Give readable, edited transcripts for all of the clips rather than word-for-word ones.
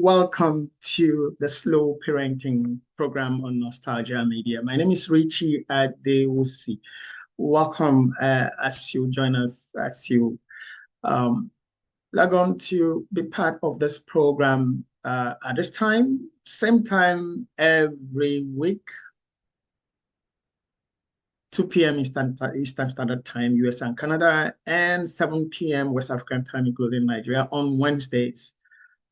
welcome to the Slow Parenting program on Nostalgia Media. My name is Richie Adewusi. Welcome as you join us, as you log on to be part of this program at this time, same time every week, 2 p.m. Eastern Standard Time, US and Canada, and 7 p.m. West African time, including Nigeria, on Wednesdays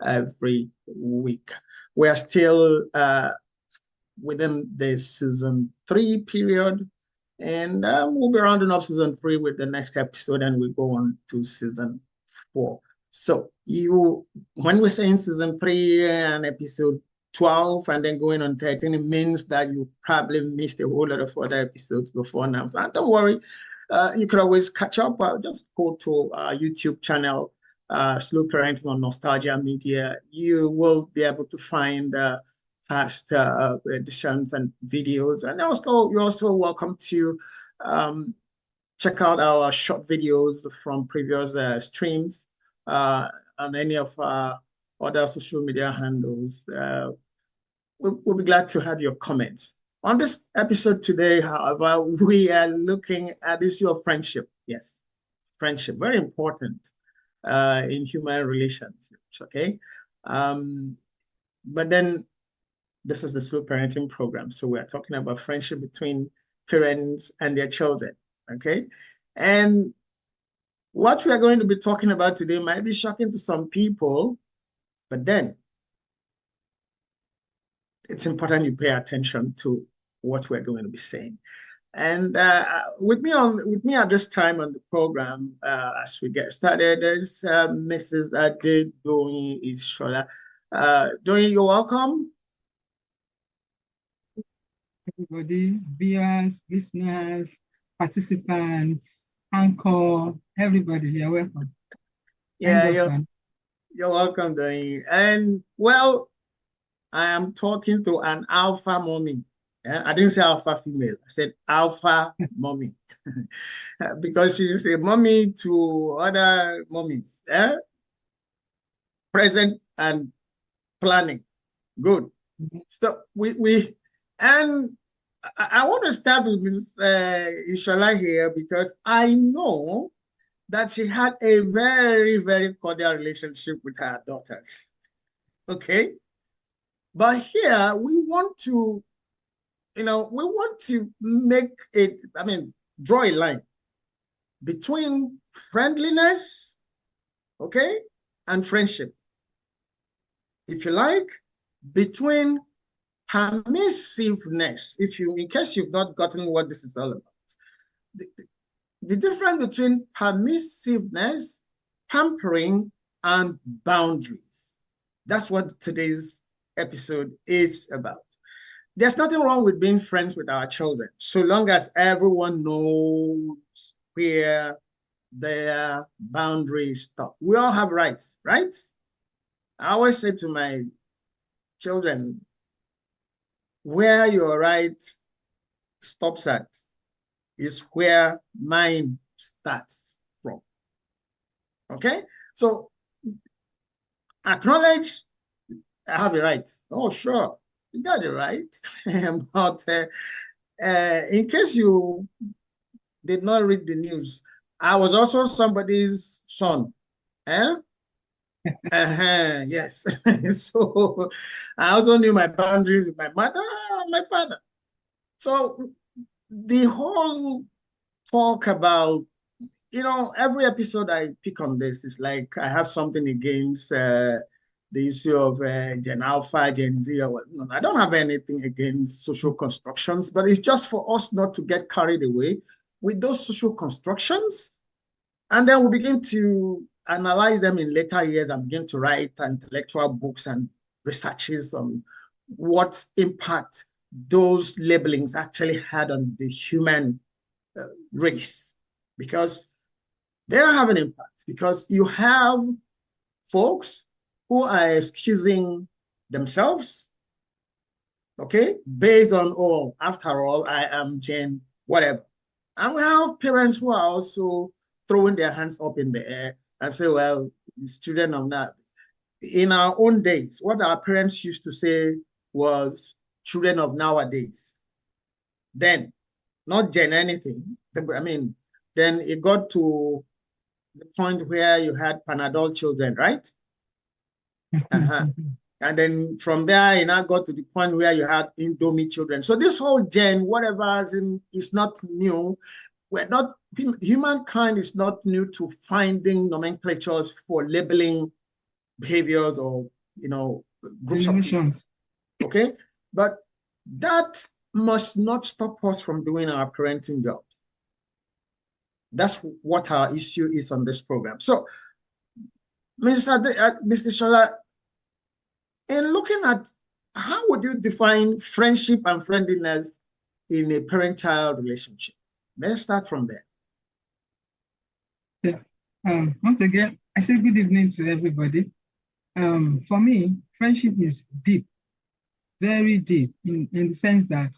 every week. We are still within the season 3 period, and we'll be rounding up season 3 with the next episode, and we go on to season 4. So when we're saying season 3 and episode 12 and then going on 13, it means that you've probably missed a whole lot of other episodes before now. So don't worry, you could always catch up. Just go to our YouTube channel, Slow Parenting on Nostalgia Media. You will be able to find past editions and videos. And also, you're also welcome to check out our short videos from previous streams on any of our other social media handles. We'll be glad to have your comments. On this episode today, however, we are looking at the issue of friendship. Yes, friendship, very important in human relationships, okay? But then this is the Slow Parenting program, so we're talking about friendship between parents and their children, okay? And what we are going to be talking about today might be shocking to some people, but then it's important you pay attention to what we're going to be saying. And with me at this time on the program, as we get started, is Mrs. Adedoyin Ishola. Doyin, you're welcome. Everybody, viewers, listeners, participants, anchor, everybody, you're welcome. Yeah, you're welcome, Doyin. And well, I am talking to an alpha mommy. I didn't say alpha female. I said alpha mommy. Because she's a mommy to other mommies. Present and planning. Good. So and I want to start with Ms. Ishola here because I know that she had a very, very cordial relationship with her daughters. Okay? But here we want to, make it, draw a line between friendliness, okay, and friendship. If you like, between permissiveness, in case you've not gotten what this is all about. The difference between permissiveness, pampering, and boundaries. That's what today's episode is about. There's nothing wrong with being friends with our children, so long as everyone knows where their boundaries stop. We all have rights, right? I always say to my children, where your right stops at is where mine starts from. Okay? So acknowledge I have a right. Oh, sure, you got it right. But in case you did not read the news, I was also somebody's son. Yes. So I also knew my boundaries with my mother and my father. So the whole talk about, every episode I pick on this is like I have something against the issue of Gen Alpha, Gen Z, or what. No, I don't have anything against social constructions, but it's just for us not to get carried away with those social constructions. And then we begin to analyze them in later years and begin to write intellectual books and researches on what impact those labelings actually had on the human race. Because they have an impact, because you have folks who are excusing themselves, okay, based on, oh, after all, I am Gen whatever. And we have parents who are also throwing their hands up in the air and say, well, the student of that. in our own days, what our parents used to say was children of nowadays. Then, not gen anything. I mean, then it got to the point where you had Panadol children, right? And then from there, it now got to the point where you had Indomie children. So this whole gen, whatever is not new. We're not, humankind is not new to finding nomenclatures for labeling behaviors or, groups of people. Okay. But that must not stop us from doing our parenting jobs. That's what our issue is on this program. So, Mr. Shola, in looking at how would you define friendship and friendliness in a parent-child relationship? Let's start from there. Yeah. Once again, I say good evening to everybody. For me, friendship is deep, very deep, in the sense that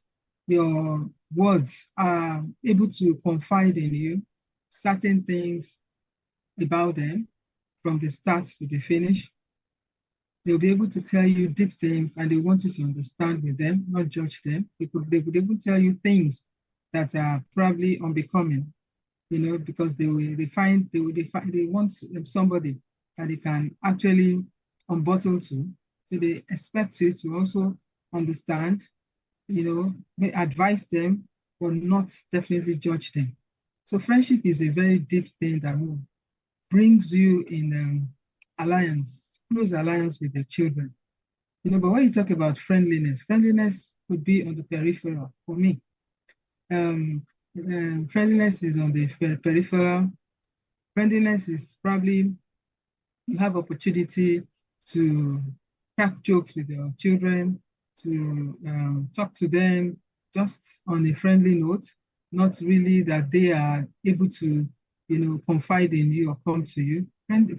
your words are able to confide in you certain things about them from the start to the finish. They'll be able to tell you deep things and they want you to understand with them, not judge them. They could even tell you things that are probably unbecoming, because they want somebody that they can actually unbottle to. So they expect you to also understand, advise them, but not definitely judge them. So friendship is a very deep thing that brings you in close alliance with your children. But when you talk about friendliness could be on the peripheral for me. Friendliness is on the peripheral. Friendliness is probably you have opportunity to crack jokes with your children, to talk to them just on a friendly note, not really that they are able to, confide in you or come to you.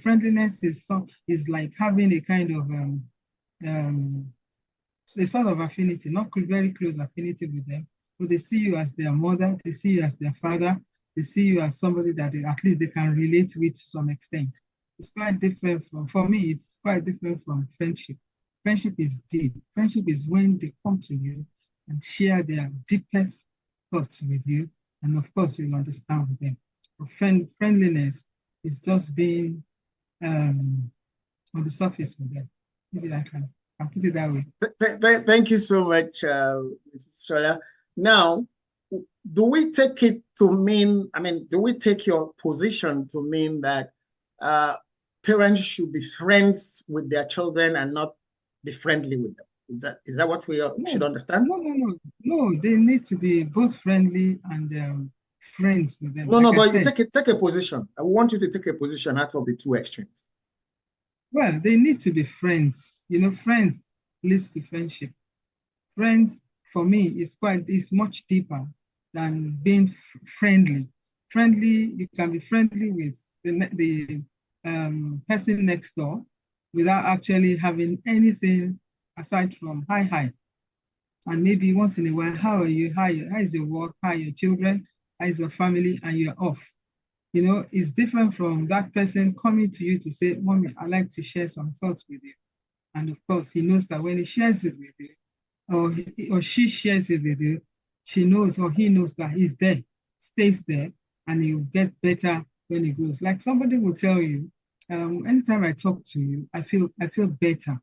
Friendliness is like having a kind of a sort of affinity, not very close affinity with them, but they see you as their mother, they see you as their father, they see you as somebody that at least they can relate with to some extent. It's quite different for me, it's quite different from friendship. Friendship is deep. Friendship is when they come to you and share their deepest thoughts with you, and of course, you understand with them. But friendliness is just being on the surface with them. Maybe I can put it that way. Thank you so much, Mrs. Shola. Now, do we take it to mean, do we take your position to mean that parents should be friends with their children and not be friendly with them? Is that what we should understand? No, they need to be both friendly and friends with them. No, but you take a position. I want you to take a position out of the two extremes. Well, they need to be friends. Friends leads to friendship. Friends, for me, is much deeper than being friendly. Friendly, you can be friendly with the person next door without actually having anything aside from hi. And maybe once in a while, how are you? How is your work? How are your children? How is your family? And you're off. It's different from that person coming to you to say, Mommy, I'd like to share some thoughts with you. And of course, he knows that when he shares it with you, or she shares it with you, she knows or he knows that he's there, stays there, and he'll get better when he goes. Like somebody will tell you, anytime I talk to you, I feel better.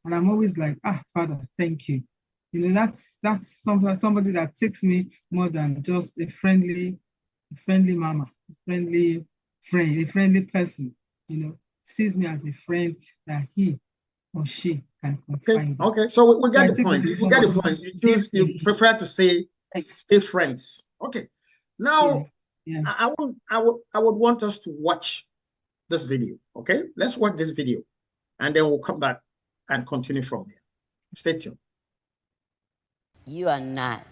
And I'm always like, Father, thank you. That's somebody that takes me more than just a friendly mama, a friendly friend, a friendly person, sees me as a friend that he or she can confide. Okay. So we get the point. We get the point. You prefer to say stay friends. Okay. Now, yeah. I would want us to watch this video. Okay, let's watch this video, and then we'll come back and continue from here. Stay tuned. You are not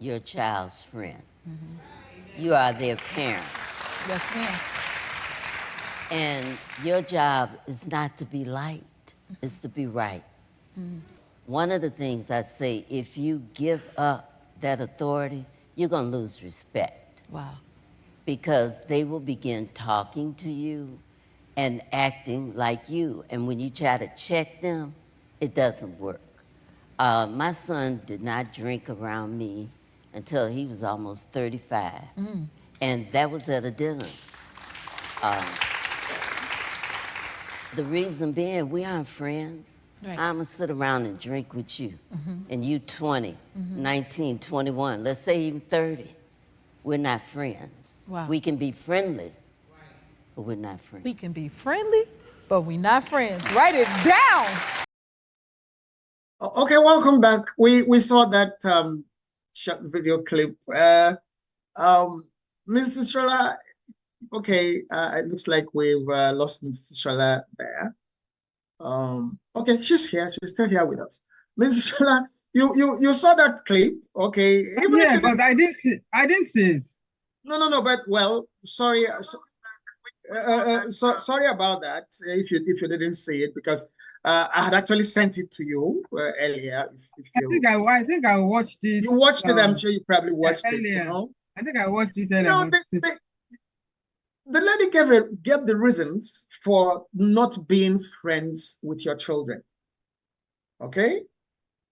your child's friend. Mm-hmm. You are their parent. Yes, ma'am. And your job is not to be liked, it's to be right. Mm-hmm. One of the things I say, if you give up that authority, you're going to lose respect. Wow. Because they will begin talking to you and acting like you. And when you try to check them, it doesn't work. My son did not drink around me until he was almost 35. And that was at a dinner. The reason being, we aren't friends. Right. I'm gonna sit around and drink with you. And you 20, 19, 21, let's say even 30. We're not friends. Wow. We can be friendly, but we're not friends. We can be friendly, but we're not friends. Write it down. Okay, welcome back. We saw that short video clip. Mrs. Shola, okay, it looks like we've lost Mrs. Shola there. Okay, she's here. She's still here with us. Mrs. Shola, you saw that clip, okay? Even Yeah, if you but I didn't see it. No, but well, sorry, sorry about that. If you didn't see it, because I had actually sent it to you earlier. If you I think I watched it. you watched it, I'm sure you probably watched it. Earlier. You know, I think I watched it you know, the lady gave the reasons for not being friends with your children. Okay,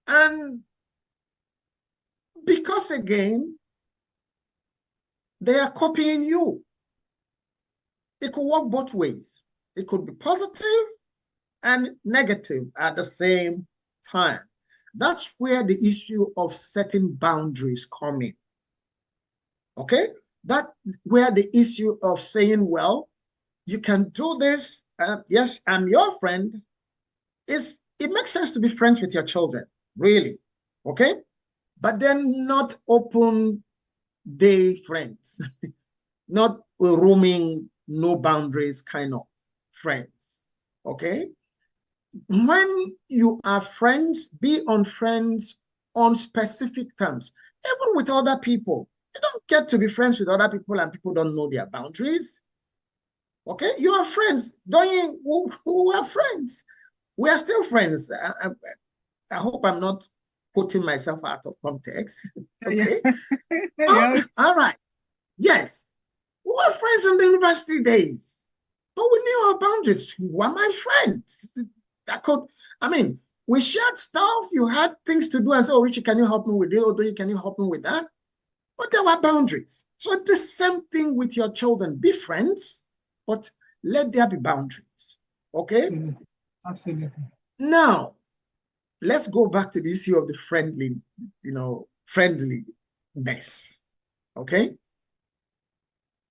and because again, they are copying you. It could work both ways. It could be positive and negative at the same time. That's where the issue of setting boundaries come in. Okay? That's where the issue of saying, well, you can do this. Yes, I'm your friend. It makes sense to be friends with your children, really. Okay? But then not open day friends, not roaming, no boundaries kind of friends. Okay? When you are friends, be on friends on specific terms, even with other people. You don't get to be friends with other people and people don't know their boundaries. Okay, you are friends. Don't you? We are friends. We are still friends. I hope I'm not putting myself out of context. Okay. Yeah. All right. Yes, we were friends in the university days, but we knew our boundaries. Who are my friends? We shared stuff. You had things to do and say, oh, Richie, can you help me with this? Or can you help me with that? But there were boundaries. So the same thing with your children. Be friends, but let there be boundaries. Okay? Absolutely. Now, let's go back to the issue of the friendliness. Okay?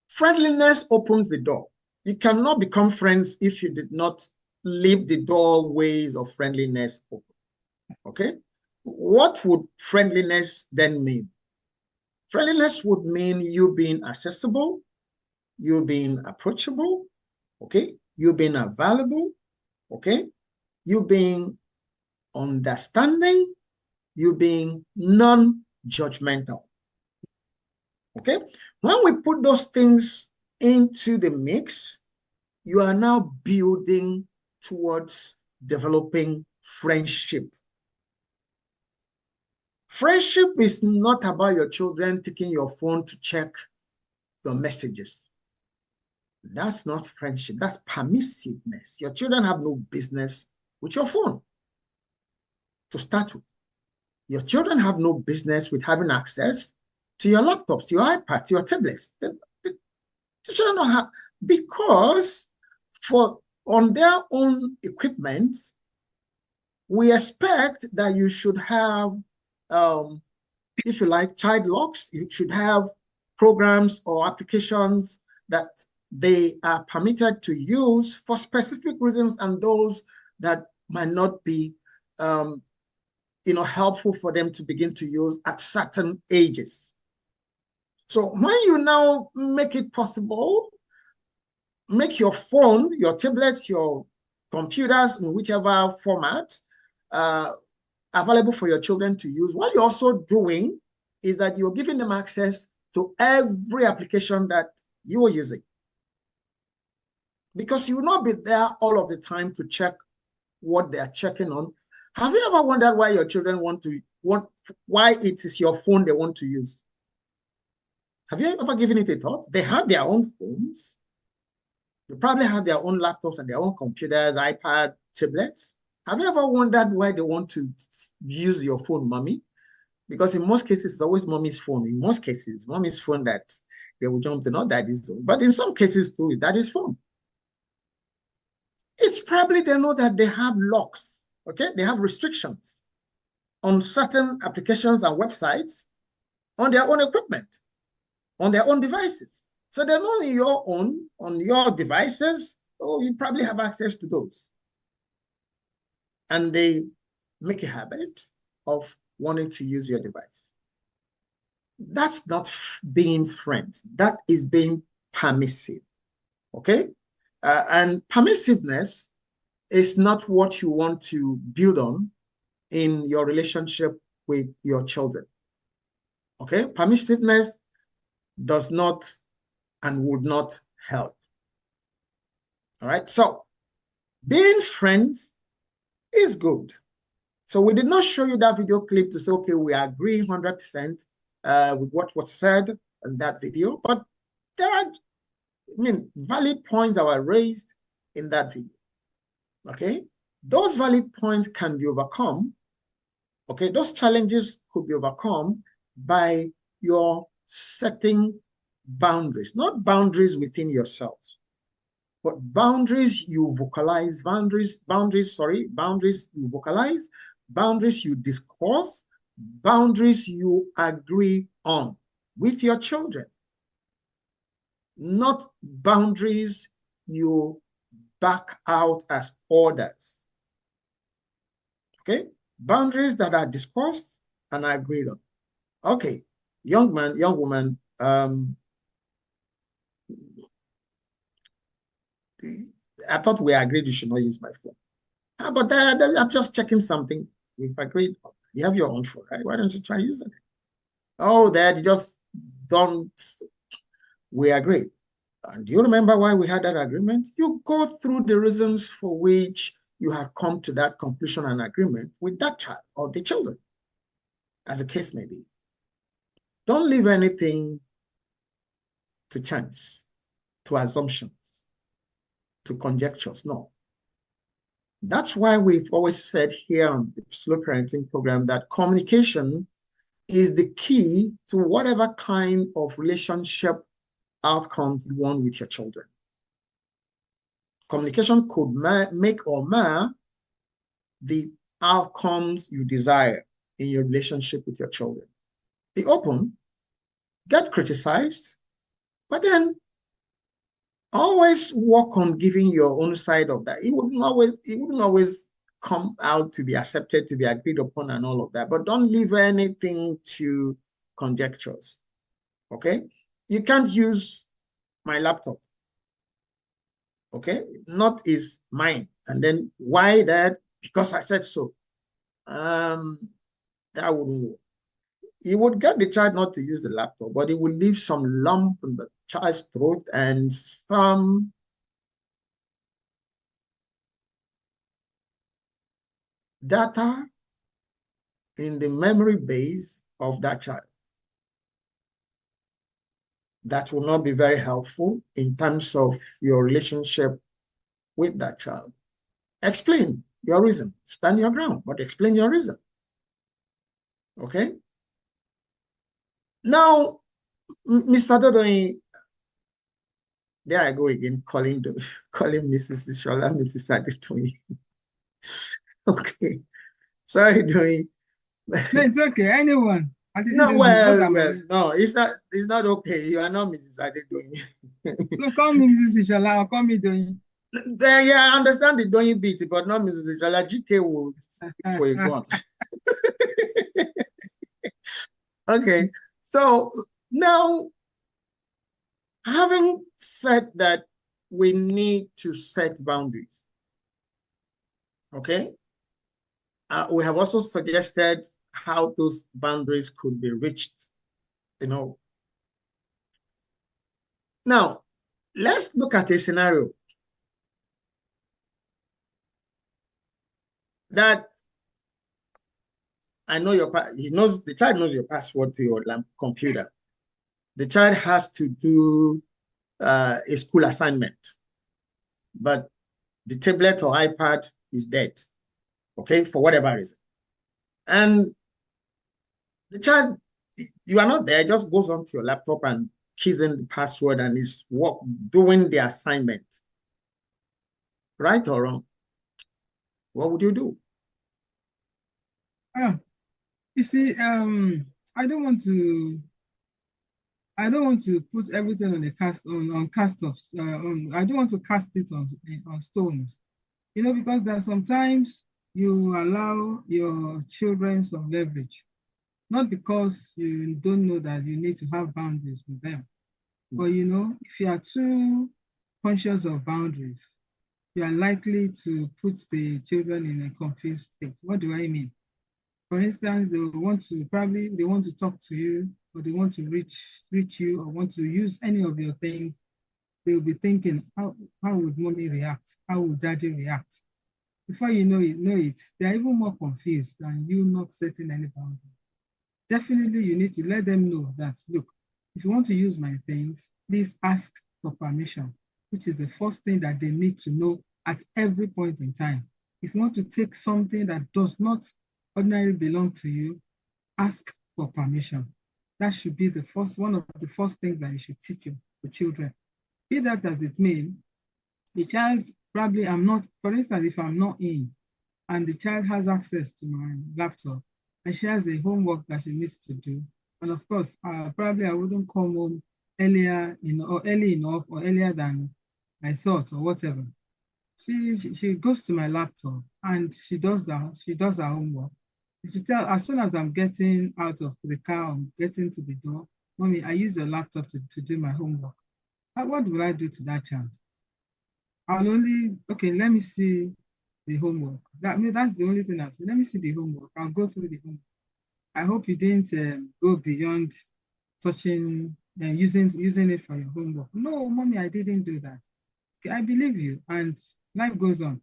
Friendliness opens the door. You cannot become friends if you did not leave the doorways of friendliness open. Okay? What would friendliness then mean? Friendliness would mean you being accessible, you being approachable, okay? You being available, okay? You being understanding, you being non-judgmental, okay? When we put those things into the mix, you are now building towards developing friendship. Friendship is not about your children taking your phone to check your messages. That's not friendship. That's permissiveness. Your children have no business with your phone, to start with. Your children have no business with having access to your laptops, to your iPad, to your tablets. The children don't have, because on their own equipment, we expect that you should have, if you like, child locks. You should have programs or applications that they are permitted to use for specific reasons, and those that might not be helpful for them to begin to use at certain ages. So when you now make it possible, make your phone, your tablets, your computers, in whichever format, available for your children to use, what you're also doing is that you're giving them access to every application that you are using. Because you will not be there all of the time to check what they are checking on. Have you ever wondered why your children why it is your phone they want to use? Have you ever given it a thought? They have their own phones. They probably have their own laptops and their own computers, iPad, tablets. Have you ever wondered why they want to use your phone, mommy? Because in most cases, it's always mommy's phone. In most cases, mommy's phone that they will jump to, not daddy's phone. But in some cases, too, it's daddy's phone. It's probably they know that they have locks, okay? They have restrictions on certain applications and websites on their own equipment, on their own devices. So they know on your devices, oh, you probably have access to those. And they make a habit of wanting to use your device. That's not being friends. That is being permissive, okay? And permissiveness is not what you want to build on in your relationship with your children, okay? Permissiveness does not and would not help, all right? So being friends is good. So we did not show you that video clip to say, okay, we agree 100% with what was said in that video, but there are, valid points that were raised in that video, okay? Those valid points can be overcome, okay? Those challenges could be overcome by your setting boundaries, not boundaries within yourself, but boundaries you vocalize, boundaries you vocalize, boundaries you discuss, boundaries you agree on with your children, not boundaries you back out as orders, okay? Boundaries that are discussed and agreed on. Okay, young man, young woman, I thought we agreed you should not use my phone. But I'm just checking something. We've agreed. You have your own phone, right? Why don't you try using it? Oh, Dad, you just don't. We agreed. And do you remember why we had that agreement? You go through the reasons for which you have come to that conclusion and agreement with that child or the children, as the case may be. Don't leave anything to chance, to assumptions, to conjectures. No. That's why we've always said here on the Slow Parenting program that communication is the key to whatever kind of relationship outcomes you want with your children. Communication could make or mar the outcomes you desire in your relationship with your children. Be open, get criticized, but then always work on giving your own side of that. It wouldn't always come out to be accepted, to be agreed upon and all of that, but don't leave anything to conjectures, okay? You can't use my laptop, okay? Not is mine. And then why that? Because I said so. That wouldn't work. You would get the child not to use the laptop, but it would leave some lump in the child's throat and some data in the memory base of that child. That will not be very helpful in terms of your relationship with that child. Explain your reason. Stand your ground, but explain your reason. Okay? Now, Mr. Dodoni, there I go again, calling Mrs. Ishola, Mrs. Adetoyi. Okay. Sorry, Doyi. No, it's okay. Anyone. No, well, no, it's not okay. You are not Mrs. Adetoyi. So call me Mrs. Ishola or call me Doyi. Yeah, I understand the Doyi bit, but not Mrs. Ishola. GK will for a gun. Okay, so now, having said that, we need to set boundaries. Okay, we have also suggested how those boundaries could be reached. Now, let's look at a scenario that I know the child knows your password to your computer. The child has to do a school assignment. but the tablet or iPad is dead, okay, for whatever reason. And the child, you are not there, just goes onto your laptop and keys in the password and is doing the assignment. Right or wrong? What would you do? You see, I don't want to put everything on the cast-offs. I don't want to cast it on stones, because there are sometimes you allow your children some leverage, not because you don't know that you need to have boundaries with them, but if you are too conscious of boundaries, you are likely to put the children in a confused state. What do I mean? For instance, they want to talk to you, or they want to reach you, or want to use any of your things. They'll be thinking, how would mommy react? How would daddy react? Before you know it, they're even more confused than you not setting any boundary. Definitely, you need to let them know that, look, if you want to use my things, please ask for permission, which is the first thing that they need to know at every point in time. If you want to take something that does not ordinarily belong to you, ask for permission. That should be one of the first things that you should teach your children. Be that as it may, the child probably, for instance, if I'm not in and the child has access to my laptop and she has a homework that she needs to do, and of course, probably I wouldn't come home early enough or earlier than I thought or whatever. She goes to my laptop and she does her homework. She tell, as soon as I'm getting out of the car, I'm getting to the door, mommy, I use your laptop to do my homework. What will I do to that child? Okay, let me see the homework. That's the only thing I'll say. Let me see the homework. I'll go through the homework. I hope you didn't go beyond touching and using it for your homework. No, mommy, I didn't do that. Okay, I believe you, and life goes on.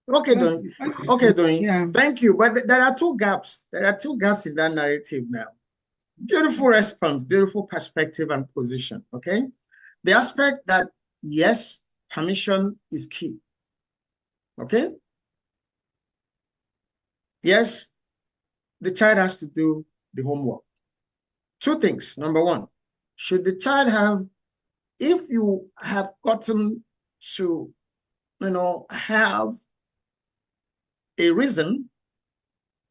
Okay, Doyin. Okay, Doyin. Yeah. Thank you. But there are two gaps. There are two gaps in that narrative now. Beautiful response, beautiful perspective and position. Okay. The aspect that, yes, permission is key. Okay. Yes, the child has to do the homework. Two things. Number one, should the child have, if you have gotten to, have a reason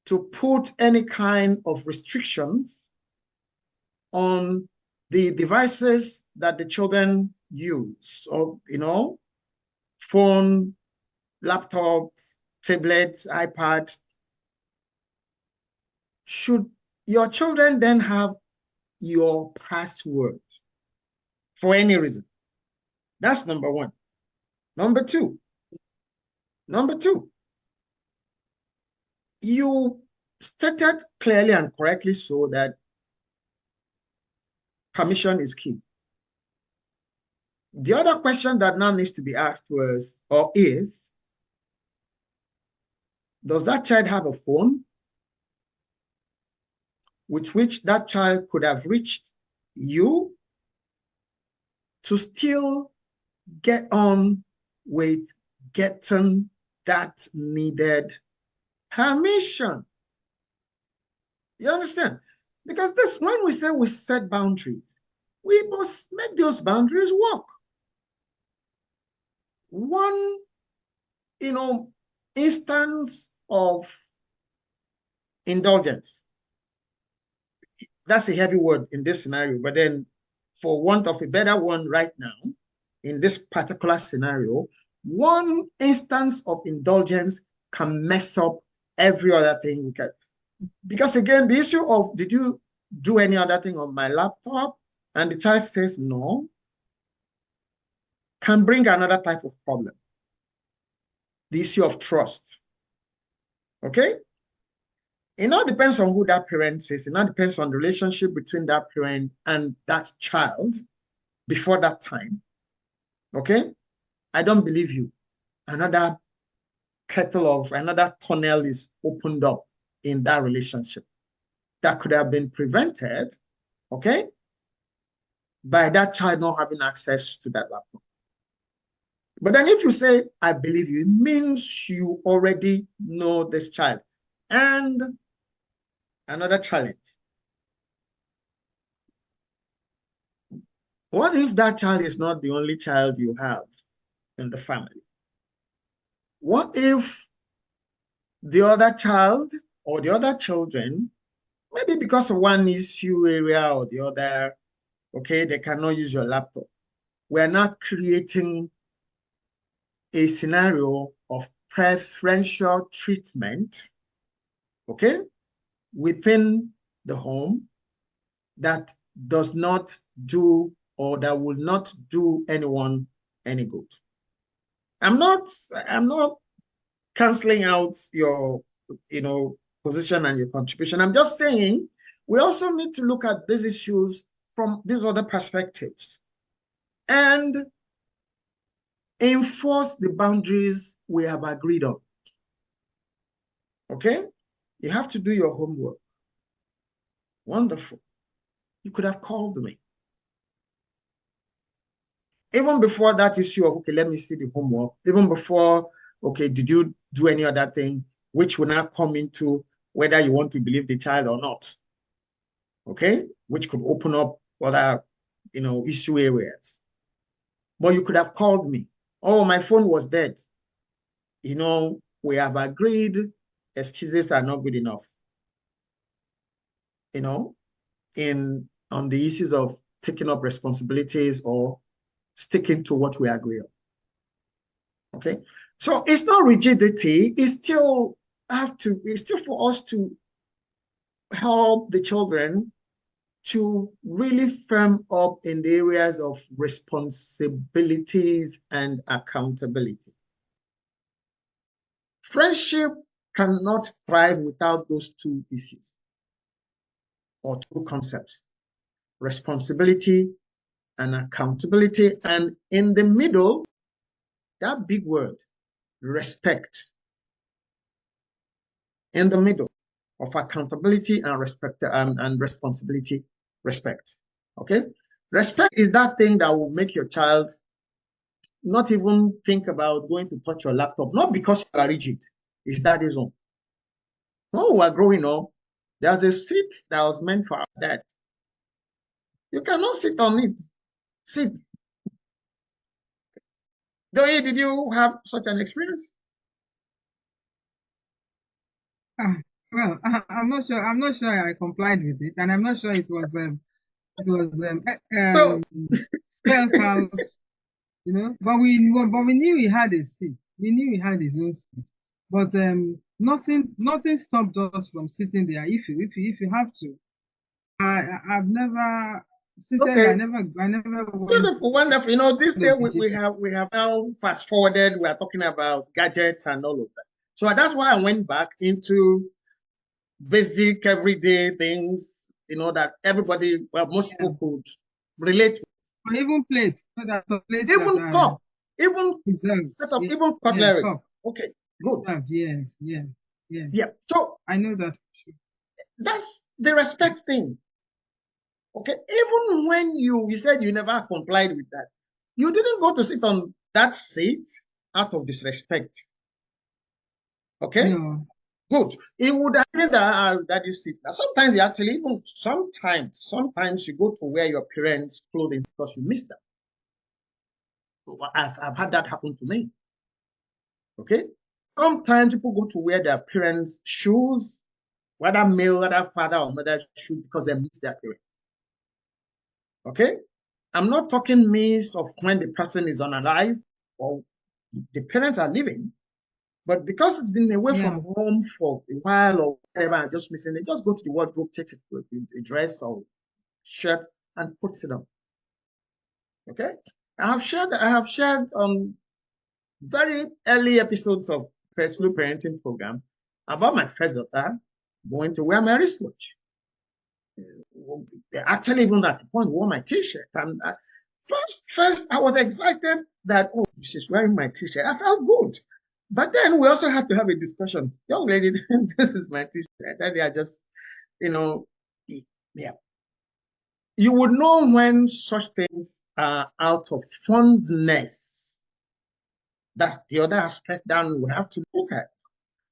to put any kind of restrictions on the devices that the children use, or, phone, laptop, tablets, iPad, should your children then have your password for any reason? That's number one. Number two, you stated clearly and correctly so that permission is key. The other question that now needs to be asked is, does that child have a phone with which that child could have reached you to still get on with getting that needed permission? You understand? Because when we say we set boundaries, we must make those boundaries work. One, instance of indulgence, that's a heavy word in this scenario, but then for want of a better one right now, in this particular scenario, one instance of indulgence can mess up every other thing we can. Because again, the issue of, did you do any other thing on my laptop? And the child says no, can bring another type of problem. The issue of trust. Okay? It now depends on who that parent is. It now depends on the relationship between that parent and that child before that time. Okay? I don't believe you. Another tunnel is opened up in that relationship that could have been prevented, okay, by that child not having access to that laptop. But then if you say, I believe you, it means you already know this child. And another challenge. What if that child is not the only child you have in the family? What if the other child or the other children, maybe because of one issue area or the other, okay, they cannot use your laptop? We're not creating a scenario of preferential treatment, okay, within the home that does not do or that will not do anyone any good. I'm not canceling out your, position and your contribution. I'm just saying we also need to look at these issues from these other perspectives and enforce the boundaries we have agreed on. Okay? You have to do your homework. Wonderful. You could have called me. Even before that issue of, okay, let me see the homework, even before, okay, did you do any other thing, which will now come into whether you want to believe the child or not, okay, which could open up other, issue areas. But you could have called me. Oh, my phone was dead. We have agreed excuses are not good enough, on the issues of taking up responsibilities or sticking to what we agree on. Okay, so it's not rigidity. It's still for us to help the children to really firm up in the areas of responsibilities and accountability. Friendship cannot thrive without those two issues or two concepts: responsibility and accountability. And in the middle, that big word, respect. In the middle of accountability and respect and responsibility, respect. Okay? Respect is that thing that will make your child not even think about going to touch your laptop, not because you are rigid. It's that is on. When we were growing up, there's a seat that was meant for our dad. You cannot sit on it. Sit. Did you have such an experience? Well, I'm not sure. I'm not sure I complied with it, and I'm not sure it was So spelled out. But we knew he had a seat. We knew he had his own seat. But nothing stopped us from sitting there. If you have to, I've never sincerely okay. I never went. Wonderful, wonderful. This day we Digital. have now fast forwarded. We are talking about gadgets and all of that. So that's why I went back into basic everyday things, that everybody, well, most people could relate to. Or even plates. So that's a plate that Even cup, even preserved. set up, Yeah, even cutlery. cup. Okay, good. Preserved. Yes. Yeah. So I know that for sure. that's the respect thing. Okay. Even when you said you never complied with that, you didn't go to sit on that seat out of disrespect. Okay. No. Good. It would have been that is it. Now, sometimes you actually even sometimes you go to wear your parents' clothing because you miss them. I've had that happen to me. Okay. Sometimes people go to wear their parents' shoes, whether male, whether father or mother's shoes, because they miss their parents. Okay. I'm not talking means of when the person is unalive or the parents are living, but because it's been away from home for a while or whatever, I'm just missing it. Just go to the wardrobe, take a dress or shirt and put it on. Okay. I have shared very early episodes of Slow Parenting Program about my first daughter going to wear my wristwatch. Actually, even at the point, wore my T-shirt. And first, I was excited that, oh, she's wearing my T-shirt. I felt good. But then we also had to have a discussion. Young lady, this is my T-shirt. And they are just, yeah. You would know when such things are out of fondness That's the other aspect that we have to look at.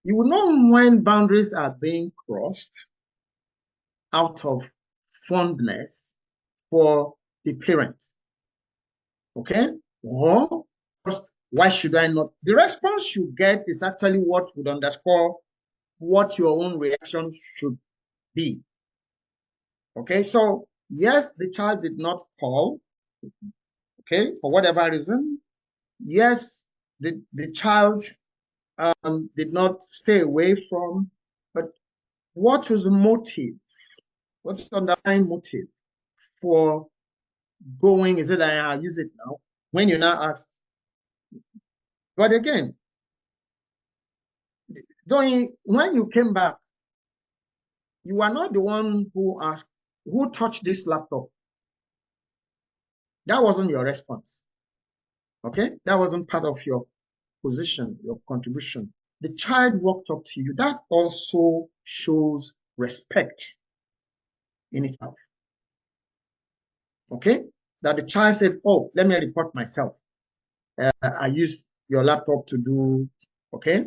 You will know when boundaries are being crossed out of fondness for the parent. Okay? Or just, why should I not? The response you get is actually what would underscore what your own reaction should be. Okay? So, yes, the child did not call, okay, for whatever reason. Yes, the child did not stay away from, but what was the motive? What's the underlying motive for going? Is it that I'll use it now? When you now asked, but again, when you came back, you are not the one who asked, who touched this laptop? That wasn't your response. Okay? That wasn't part of your position, your contribution. The child walked up to you. That also shows respect in itself. Okay? That the child said, oh, let me report myself. I used your laptop to do, okay?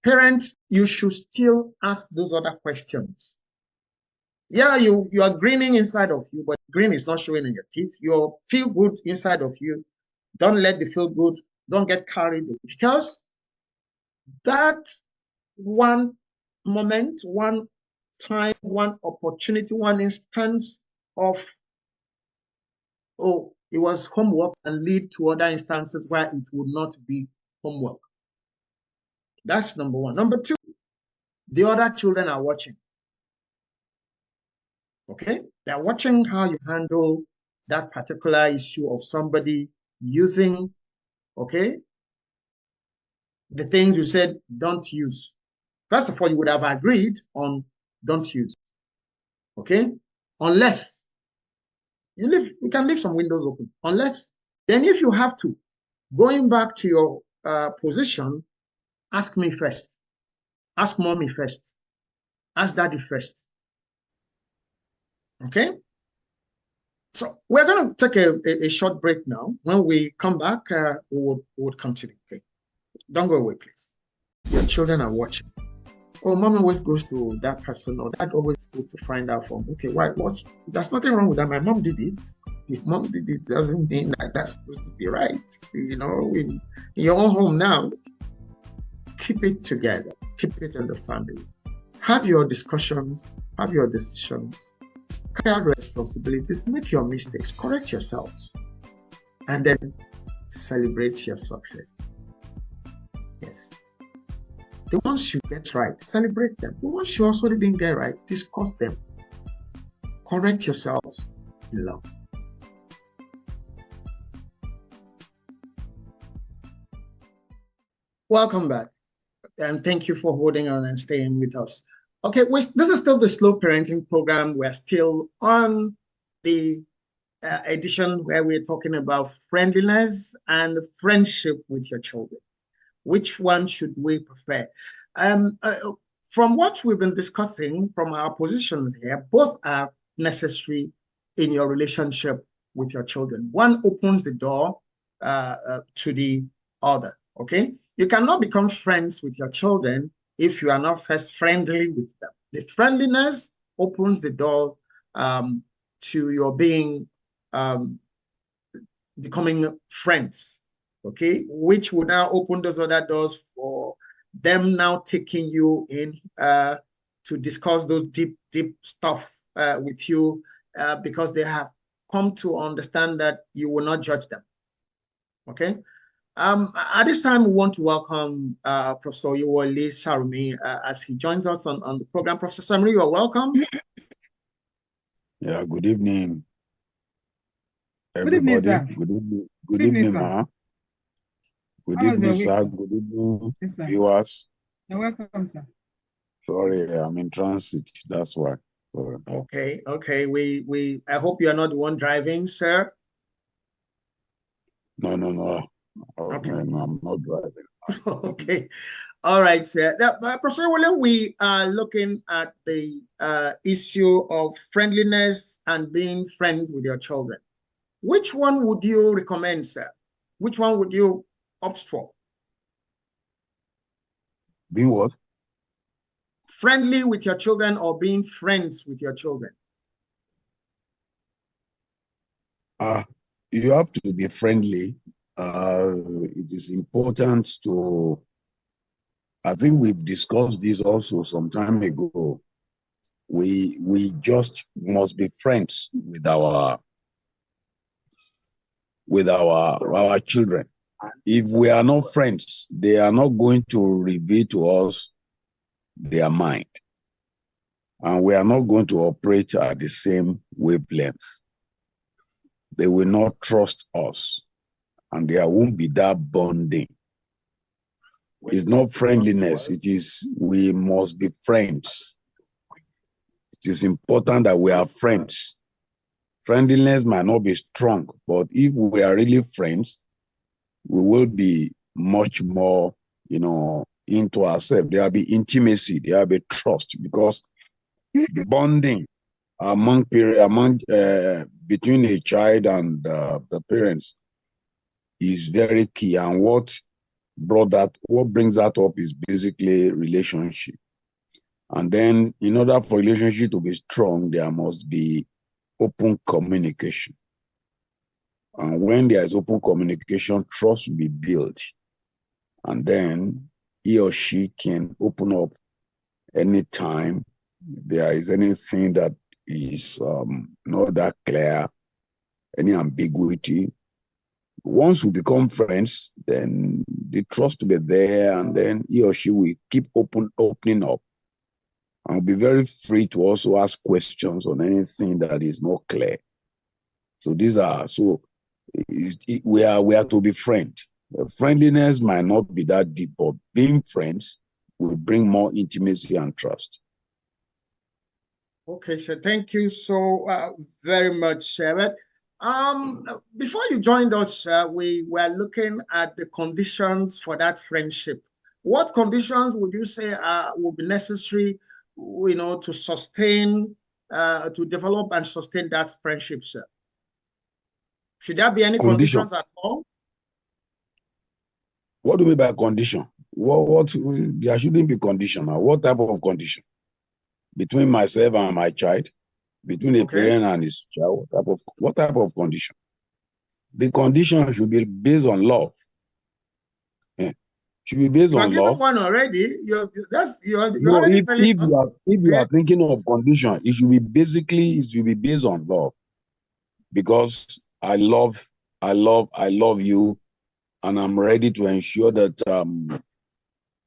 Parents, you should still ask those other questions. Yeah, you are grinning inside of you, but grin is not showing in your teeth. You feel good inside of you. Don't let the feel good, don't get carried away. Because that one moment, one time, one opportunity, one instance of, oh, it was homework, and lead to other instances where it would not be homework. That's number one. Number two, the other children are watching. Okay? They're watching how you handle that particular issue of somebody using, okay, the things you said don't use. First of all, you would have agreed on don't use. Okay? Unless you can leave some windows open. Unless, then if you have to, going back to your position, ask me first. Ask mommy first. Ask daddy first. Okay? So we're going to take a short break now. When we come back, we would continue. Okay? Don't go away, please. Your children are watching. Oh, mom always goes to that person, or dad always goes to find out from, okay, why? What? There's nothing wrong with that. My mom did it. If mom did it, doesn't mean that that's supposed to be right. You know, in your own home now, keep it together. Keep it in the family. Have your discussions. Have your decisions. Carry out responsibilities. Make your mistakes. Correct yourselves. And then celebrate your success. Yes. The ones you get right, celebrate them. The ones you also didn't get right, discuss them. Correct yourselves in love. Welcome back, and thank you for holding on and staying with us. Okay, this is still the Slow Parenting Program. We're still on the edition where we're talking about friendliness and friendship with your children. Which one should we prefer? From what we've been discussing, from our positions here, both are necessary in your relationship with your children. One opens the door to the other, okay? You cannot become friends with your children if you are not first friendly with them. The friendliness opens the door to your being becoming friends, okay, which would now open those other doors for them now taking you in to discuss those deep stuff with you because they have come to understand that you will not judge them. Okay. At this time, we want to welcome Professor Yewole Sarumi as he joins us on the program. Professor Sarumi, you are welcome. Yeah, good evening, everybody. Good evening, sir. Good evening, ma. Good evening, sir. Good evening, viewers. You're welcome, sir. Sorry, I'm in transit. That's why. Okay. I hope you are not the one driving, sir. No. Okay. I'm not driving. Okay. All right, sir. Professor William, we are looking at the issue of friendliness and being friends with your children. Which one would you recommend, sir? Which one would you opt for? Being what? Friendly with your children or being friends with your children? You have to be friendly. It is important to, I think we've discussed this also some time ago. We just must be friends with our children. If we are not friends, they are not going to reveal to us their mind. And we are not going to operate at the same wavelength. They will not trust us, and there won't be that bonding. It's not friendliness, it is we must be friends. It is important that we are friends. Friendliness might not be strong, but if we are really friends, we will be much more, into ourselves. There will be intimacy, there will be trust, because bonding between a child and the parents is very key. And what brings that up is basically relationship. And then in order for relationship to be strong, there must be open communication. And when there is open communication, trust will be built. And then he or she can open up anytime there is anything that is not that clear, any ambiguity. Once we become friends, then the trust will be there, and then he or she will keep opening up. And be very free to also ask questions on anything that is not clear. So we are to be friends. Friendliness might not be that deep, but being friends will bring more intimacy and trust. Okay, so thank you so very much, Sarah. Before you joined us, we were looking at the conditions for that friendship. What conditions would you say would be necessary, to sustain, to develop and sustain that friendship, sir? Should there be any conditions at all? What do you mean by condition? What there shouldn't be condition. What type of condition? Between myself and my child, between a parent and his child, what type of condition? The condition should be based on love. Yeah. Should be based on love. One already. You're no, already if you are thinking of condition, it should be based on love. Because I love you, and I'm ready to ensure that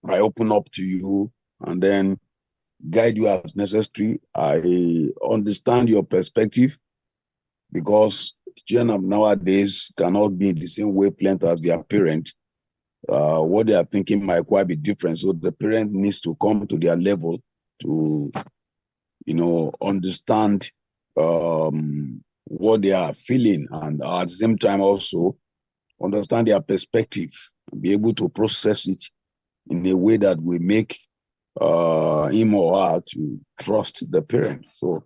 I open up to you and then guide you as necessary. I understand your perspective, because children nowadays cannot be in the same wavelength as their parent. What they are thinking might quite be different. So the parent needs to come to their level to, understand what they are feeling, and at the same time also understand their perspective and be able to process it in a way that will make him or her to trust the parent. So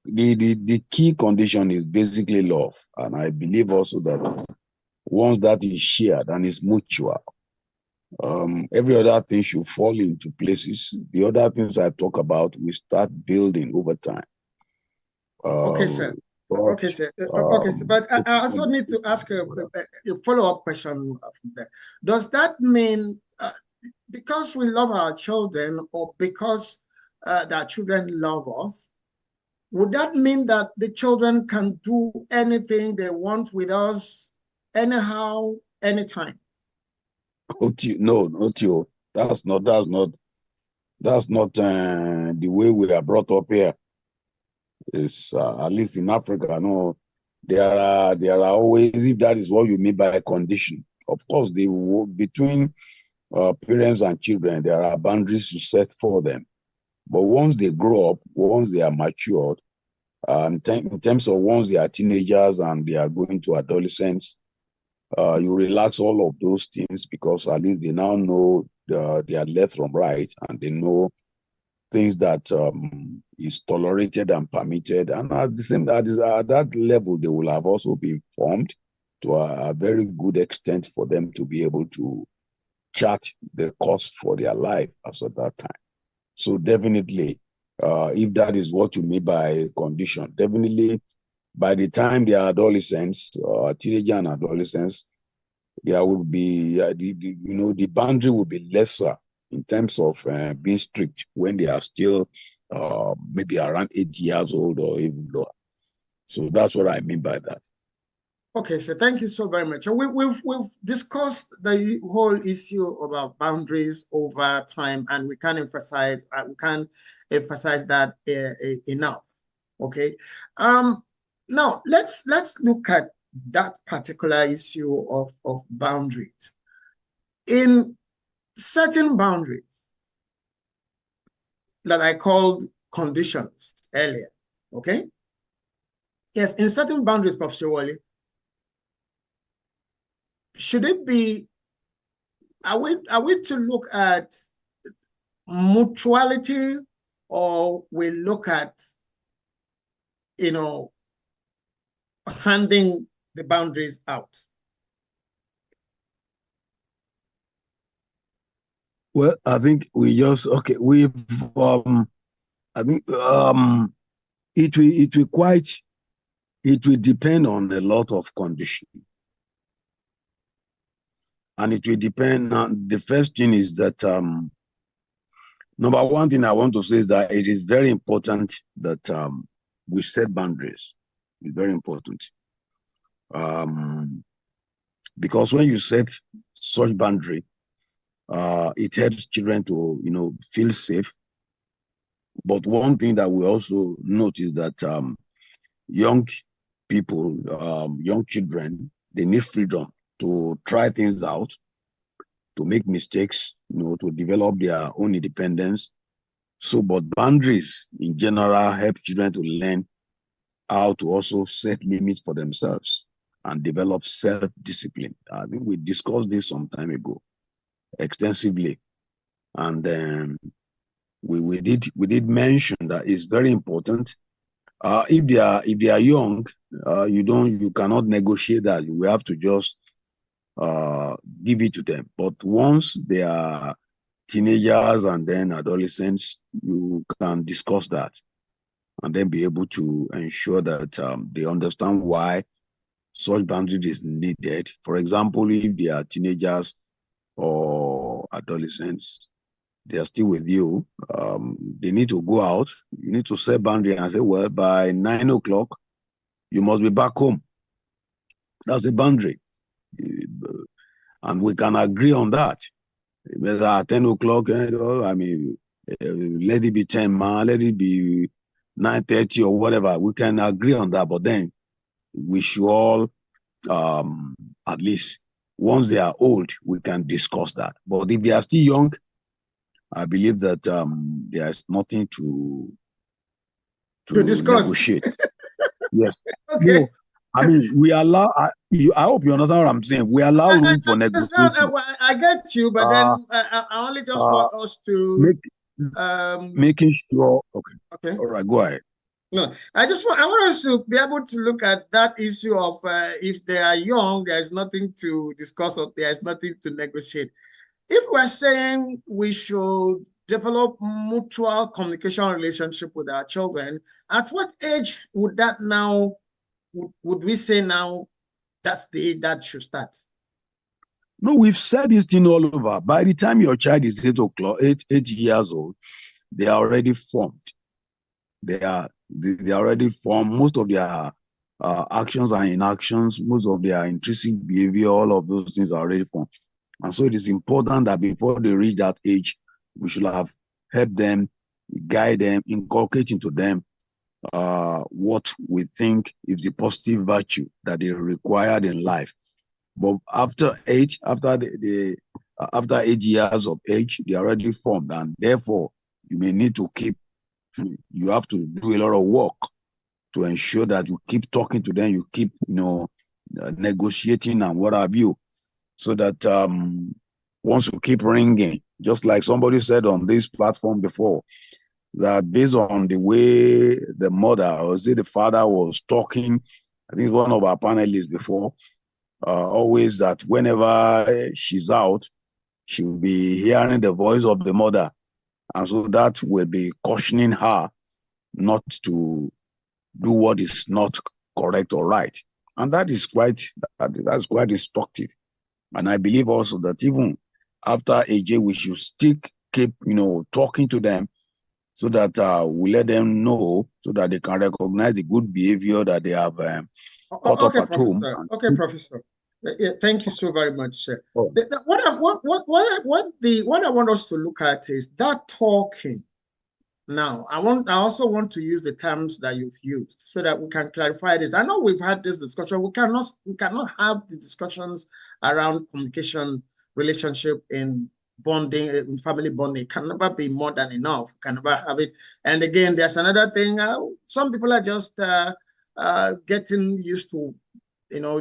the key condition is basically love. And I believe also that once that is shared and is mutual, every other thing should fall into places. The other things I talk about, we start building over time. Okay, sir. Okay, sir. But I also need to ask a follow-up question from there. Does that mean because we love our children, or because that children love us, would that mean that the children can do anything they want with us, anyhow, anytime? No, not you. That's not the way we are brought up here. It's at least in Africa. No, there are always, if that is what you mean by a condition. Of course, between parents and children, there are boundaries to set for them. But once they grow up, once they are matured, in terms of once they are teenagers and they are going to adolescence, you relax all of those things, because at least they now know their left from right, and they know things that is tolerated and permitted. And at that level, they will have also been informed to a very good extent for them to be able to chart the course for their life as at that time. So definitely, if that is what you mean by condition, definitely by the time they are adolescents, teenager and adolescents, there will be, the boundary will be lesser in terms of being strict when they are still maybe around 8 years old or even lower. So that's what I mean by that. Okay, so thank you so very much. So we've discussed the whole issue about boundaries over time, and we can't emphasize that enough. Okay, now let's look at that particular issue of boundaries. In certain boundaries that I called conditions earlier. Okay, yes, in certain boundaries, Professor Wally, should it be, are we to look at mutuality, or we look at, handing the boundaries out? Well, I think we just, okay, I think it will depend on a lot of conditions. And it will depend on, the first thing is that, number one thing I want to say is that it is very important that we set boundaries. It's very important. Because when you set such boundary, it helps children to, feel safe. But one thing that we also notice that young people, young children, they need freedom to try things out, to make mistakes, to develop their own independence. So, but boundaries in general help children to learn how to also set limits for themselves and develop self-discipline. I think we discussed this some time ago extensively. And we did mention that it's very important. If they are young, you cannot negotiate that. You will have to just give it to them. But once they are teenagers and then adolescents, you can discuss that and then be able to ensure that they understand why such boundary is needed. For example, if they are teenagers or adolescents, they are still with you, they need to go out. You need to set boundary and say, well, by 9 o'clock, you must be back home. That's the boundary. And we can agree on that. Whether at 10 o'clock, let it be 10, man, let it be 9:30 or whatever. We can agree on that, but then we should all, at least once they are old, we can discuss that. But if they are still young, I believe that there is nothing to discuss. Negotiate. Yes. Okay. No, I mean, we allow, I hope you understand what I'm saying. We allow room for negotiation. I get you, but then I only just want us to making sure. Okay. Okay. All right. Go ahead. No, I want us to be able to look at that issue of if they are young, there is nothing to discuss or there is nothing to negotiate. If we're saying we should develop mutual communication relationship with our children, at what age would that now, would we say now that's the age that should start? No, we've said this thing all over. By the time your child is 8 years old, they are already formed. They are already formed. Most of their actions and inactions, most of their intrinsic behavior, all of those things are already formed. And so it is important that before they reach that age, we should have helped them, guide them, inculcate into them what we think is the positive virtue that they required in life. But after 8 years of age, they are already formed, and therefore you may need to you have to do a lot of work to ensure that you keep talking to them, you keep negotiating and what have you, so that once you keep ringing, just like somebody said on this platform before, that based on the way the mother or say the father was talking, I think one of our panelists before, always that whenever she's out, she will be hearing the voice of the mother. And so that will be cautioning her not to do what is not correct or right. And that's quite instructive. And I believe also that even after AJ, we should still keep, talking to them so that we let them know so that they can recognize the good behavior that they have caught up Okay, at home. Professor. Okay, Professor. Yeah, thank you so very much, sir. Oh. What I want us to look at is that talking. Now, I also want to use the terms that you've used so that we can clarify this. I know we've had this discussion. We cannot have the discussions around communication, relationship, in bonding, in family bonding. It can never be more than enough. We can never have it. And again, there's another thing. Some people are just getting used to,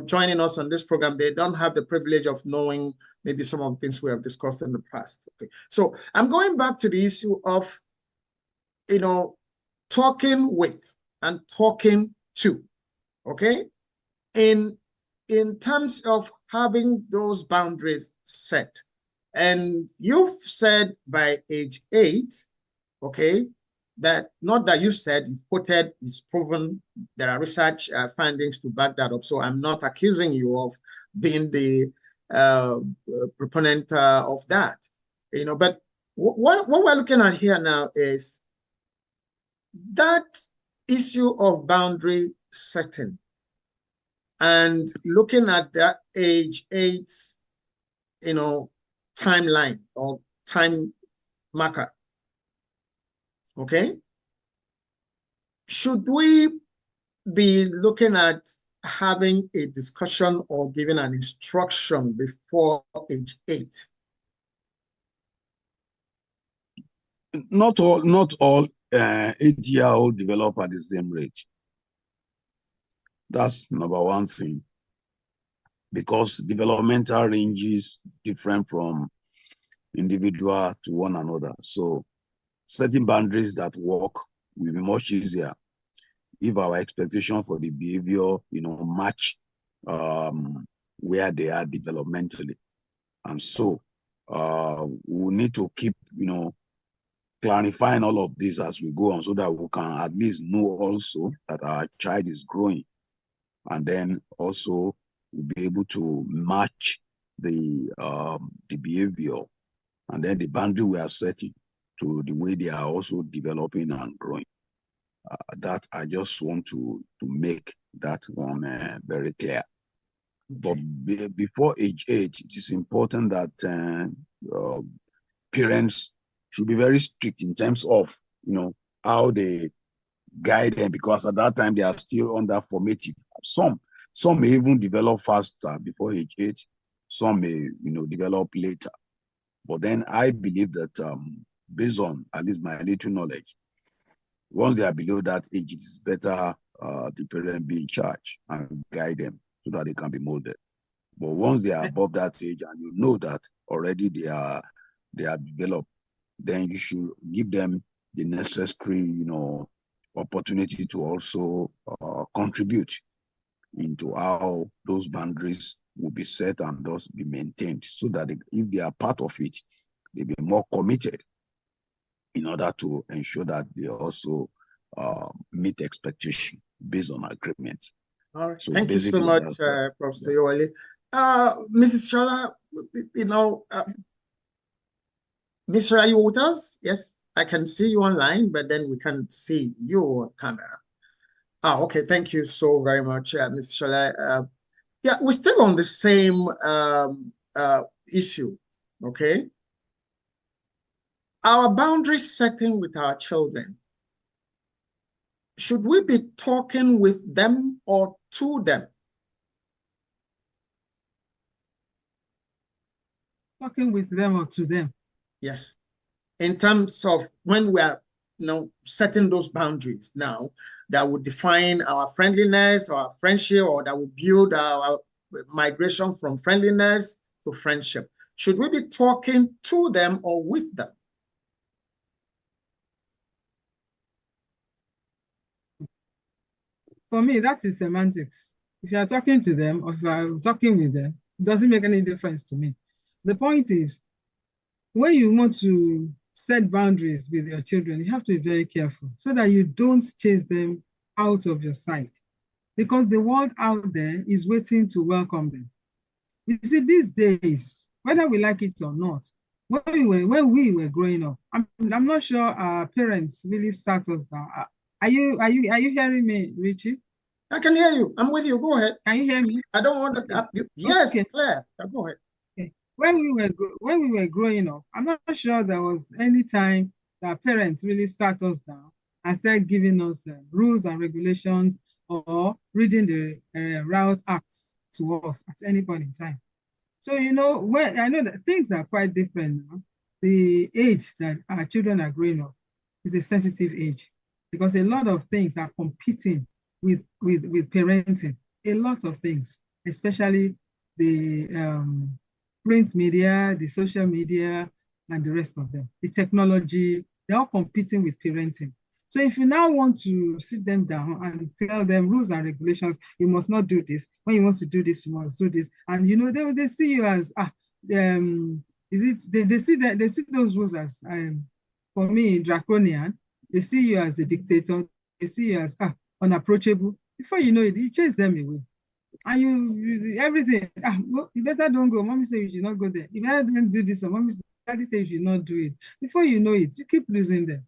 joining us on this program. They don't have the privilege of knowing maybe some of the things we have discussed in the past. Okay, so I'm going back to the issue of talking with and talking to, okay? In terms of having those boundaries set. And you've said by age 8, okay, that not that you said, you've quoted, it's proven, there are research findings to back that up. So I'm not accusing you of being the proponent of that, but what we're looking at here now is that issue of boundary setting and looking at that age 8, timeline or time marker. Okay. Should we be looking at having a discussion or giving an instruction before age 8? Not all 8-year-old develop at the same rate. That's number one thing, because developmental range is different from individual to one another. So setting boundaries that work will be much easier if our expectation for the behavior, match where they are developmentally. And so we need to keep, clarifying all of this as we go on so that we can at least know also that our child is growing. And then also we'll be able to match the behavior and then the boundary we are setting to the way they are also developing and growing. That I just want to make that one very clear. But before age 8, it is important that parents should be very strict in terms of, how they guide them, because at that time they are still under formative. Some may even develop faster before age 8. Some may, develop later. But then I believe that based on at least my little knowledge, once they are below that age, it is better the parent be in charge and guide them so that they can be molded. But once they are above that age and you know that already they are developed, then you should give them the necessary, opportunity to also contribute into how those boundaries will be set and thus be maintained, so that if they are part of it, they be more committed in order to ensure that they also meet expectation based on agreement. All right. So thank you so much, Professor Yowale. Mrs. Shola, Mr. Are you with us? Yes, I can see you online, but then we can't see you on camera. Okay. Thank you so very much, Ms. Shola. Yeah, we're still on the same issue, okay? Our boundary setting with our children. Should we be talking with them or to them? Talking with them or to them? Yes. In terms of when we are, setting those boundaries now that would define our friendliness, our friendship, or that will build our migration from friendliness to friendship. Should we be talking to them or with them? For me, that is semantics. If you are talking to them or if you are talking with them, it doesn't make any difference to me. The point is, when you want to set boundaries with your children, you have to be very careful so that you don't chase them out of your sight, because the world out there is waiting to welcome them. You see, these days, whether we like it or not, when we were growing up, I'm not sure our parents really sat us down. Are you hearing me, Richie? I can hear you. I'm with you. Go ahead. Can you hear me? I don't want to. Yes, Okay. Claire. Go ahead. Okay. When we were growing up, I'm not sure there was any time that parents really sat us down and started giving us rules and regulations or reading the route acts to us at any point in time. So, when I know that things are quite different now, the age that our children are growing up is a sensitive age, because a lot of things are competing with parenting. A lot of things, especially the print media, the social media, and the rest of them. The technology, they're all competing with parenting. So if you now want to sit them down and tell them rules and regulations, you must not do this. When you want to do this, you must do this. And they see you as is it they see those rules as for me draconian. They see you as a dictator. They see you as unapproachable. Before you know it, you chase them away. And you everything. You better don't go. Mommy say you should not go there. You better don't do this. Or mommy say, daddy say you should not do it. Before you know it, you keep losing them.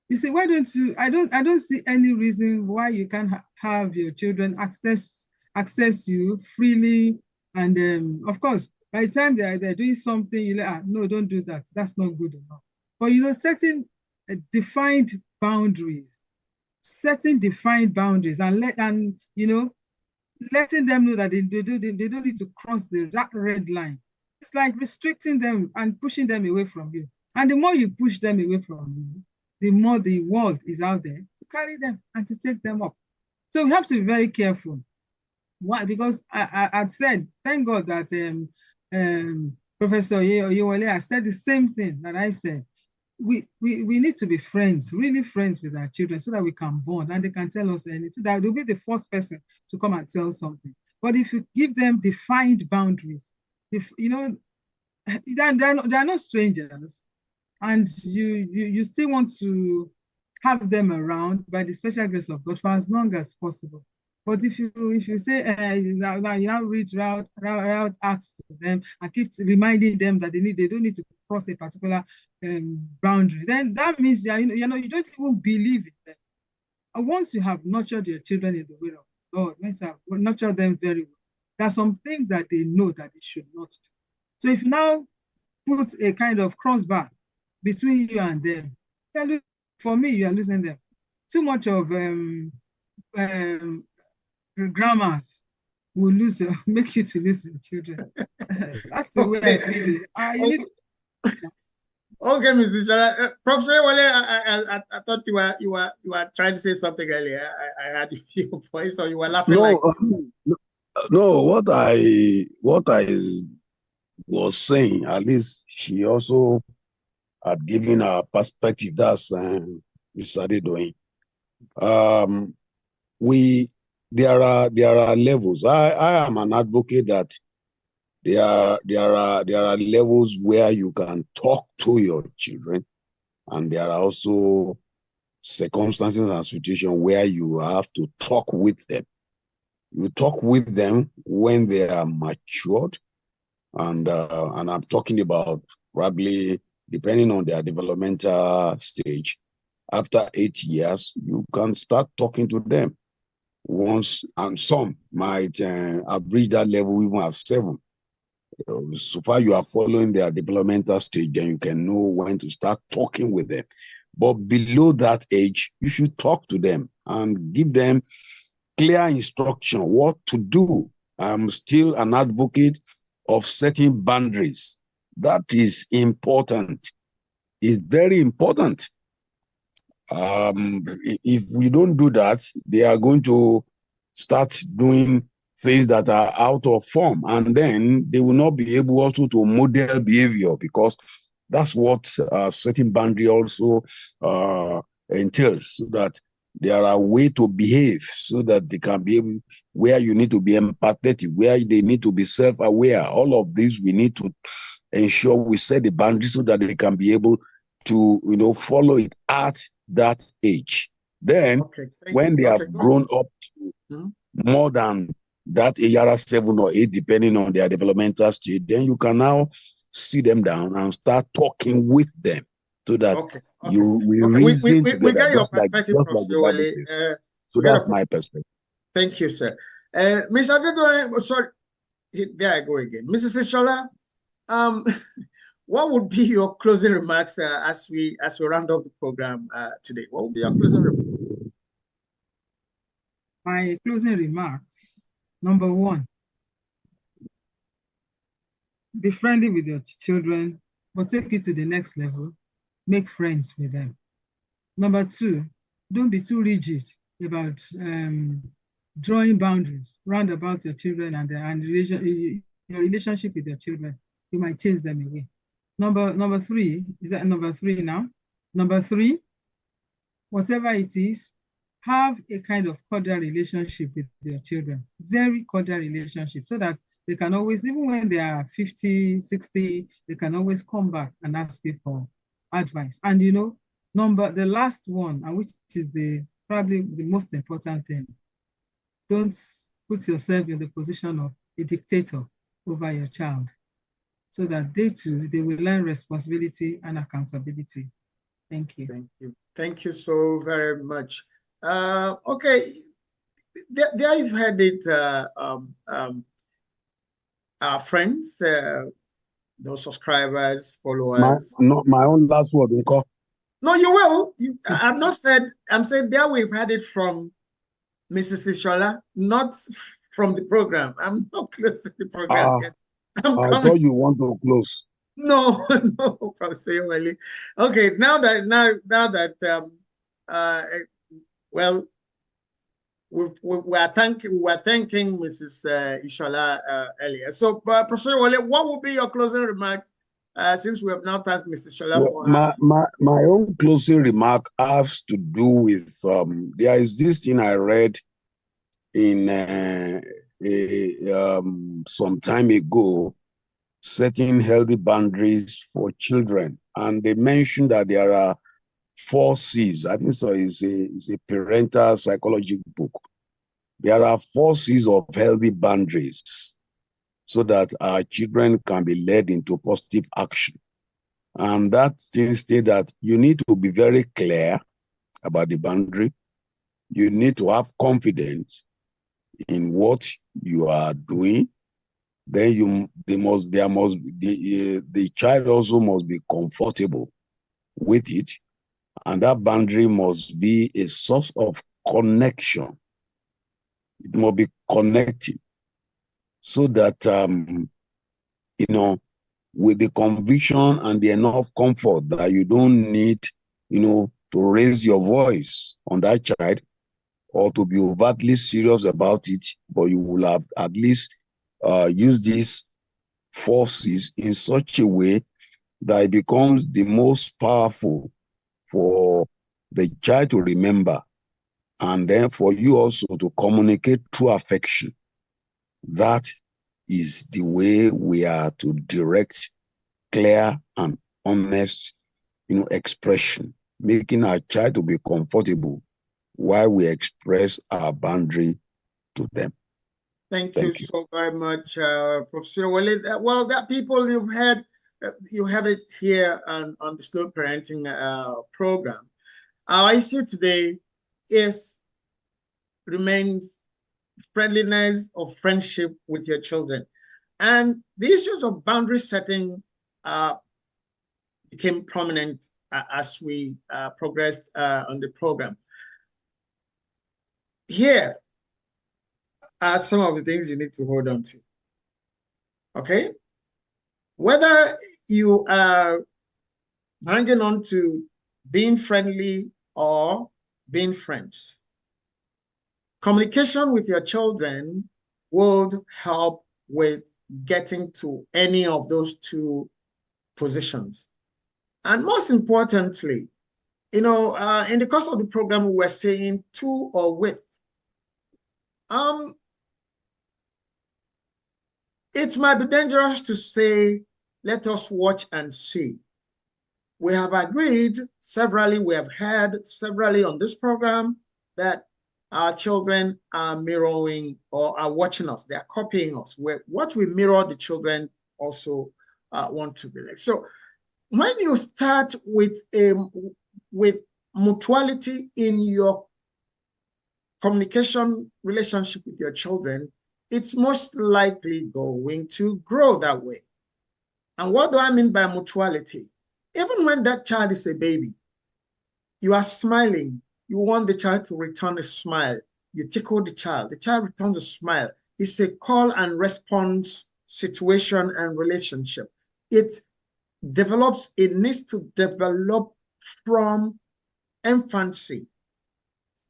You see, why don't you? I don't see any reason why you can't have your children access you freely. And of course, by the time they're doing something, you like, no, don't do that. That's not good enough. But setting defined boundaries, and letting them know that they don't need to cross that red line. It's like restricting them and pushing them away from you. And the more you push them away from you, the more the world is out there to carry them and to take them up. So we have to be very careful. Why? Because I'd said, thank God that Professor Oyewole has said the same thing that I said. We need to be friends, really friends with our children, so that we can bond and they can tell us anything. That will be the first person to come and tell something. But if you give them defined boundaries, they're not strangers, and you still want to have them around by the special grace of God for as long as possible. But if you say you now read route acts to them and keep reminding them that they don't need to cross a particular boundary, then that means you don't even believe in them. And once you have nurtured your children in the way of God, once you have nurtured them very well, there are some things that they know that they should not do. So if you now put a kind of crossbar between you and them, for me, you are losing them. Too much of grammars will make you to lose your children. That's the way I feel it. Okay, Mr. Shala. Professor Wale, I thought you were trying to say something earlier. I had your voice, so you were laughing no. What I was saying, at least she also had given a perspective. That's Mr. Adedoyin. There are levels. I am an advocate that there are levels where you can talk to your children, and there are also circumstances and situations where you have to talk with them. You talk with them when they are matured, and I'm talking about probably depending on their developmental stage. After 8 years, you can start talking to them once, and some might have reached that level even at 7. So far you are following their developmental stage, then you can know when to start talking with them. But below that age, you should talk to them and give them clear instruction what to do. I'm still an advocate of setting boundaries. That is important. It's very important. If we don't do that, they are going to start doing things that are out of form, and then they will not be able also to model behavior, because that's what setting boundary also entails, so that there are ways to behave so that they can be able, where you need to be empathetic, where they need to be self-aware. All of these we need to ensure we set the boundaries so that they can be able to, follow it at that age. Then, when they have grown up to more than that age, 7 or 8, depending on their developmental stage, then you can now sit them down and start talking with them so that you will reason together, we get your just like perspective, the Bible says. So that's my perspective. Thank you, sir. Ms. Adedoyin, sorry, there I go again. Mrs. Ishola, what would be your closing remarks as we round up the program today? What would be your closing remarks? My closing remarks, number one, be friendly with your children, but take it to the next level. Make friends with them. Number two, don't be too rigid about drawing boundaries round about your children and your relationship with your children. You might chase them away. Number three, is that number three now? Number three, whatever it is, have a kind of cordial relationship with your children, very cordial relationship, so that they can always, even when they are 50, 60, they can always come back and ask you for advice. And the last one, and which is probably the most important thing, don't put yourself in the position of a dictator over your child, so that they will learn responsibility and accountability. Thank you. Thank you. Thank you so very much. Okay, there you've had it, our friends, those subscribers, followers. My own last word, Uncle. No, you will. I've not said, I'm saying there we've had it from Mrs. Ishola, not from the program. I'm not closing the program yet. I thought you want to close. No, no, Professor Wale. Okay, now that well, we are thanking Mrs. Ishola earlier. So, Professor Wale, what will be your closing remarks since we have now thanked Mrs. Ishola for her? My own closing remark has to do with there is this thing I read in some time ago, setting healthy boundaries for children, and they mentioned that there are 4 C's. I think so. It's a parental psychology book. There are 4 C's of healthy boundaries, so that our children can be led into positive action. And that thing states that you need to be very clear about the boundary. You need to have confidence in what you are doing. Then the child also must be comfortable with it, and that boundary must be a source of connection. It must be connecting, so that with the conviction and the enough comfort that you don't need to raise your voice on that child or to be overtly serious about it, but you will have at least use these 4 C's in such a way that it becomes the most powerful for the child to remember, and then for you also to communicate through affection. That is the way we are to direct clear and honest expression, making our child to be comfortable while we express our boundary to them. Thank you so very much, Professor Wale. Well, that people you had it here on the Slow Parenting program. Our issue today remains friendliness or friendship with your children, and the issues of boundary setting became prominent as we progressed on the program. Here are some of the things you need to hold on to. Okay? Whether you are hanging on to being friendly or being friends, communication with your children will help with getting to any of those 2 positions. And most importantly, in the course of the program, we were saying to or with. It might be dangerous to say, let us watch and see. We have agreed severally, we have heard severally on this program that our children are mirroring or are watching us. They are copying us. What we mirror, the children also want to be like. So when you start with mutuality in your communication relationship with your children, it's most likely going to grow that way. And what do I mean by mutuality? Even when that child is a baby, you are smiling, you want the child to return a smile. You tickle the child returns a smile. It's a call and response situation and relationship. It needs to develop from infancy.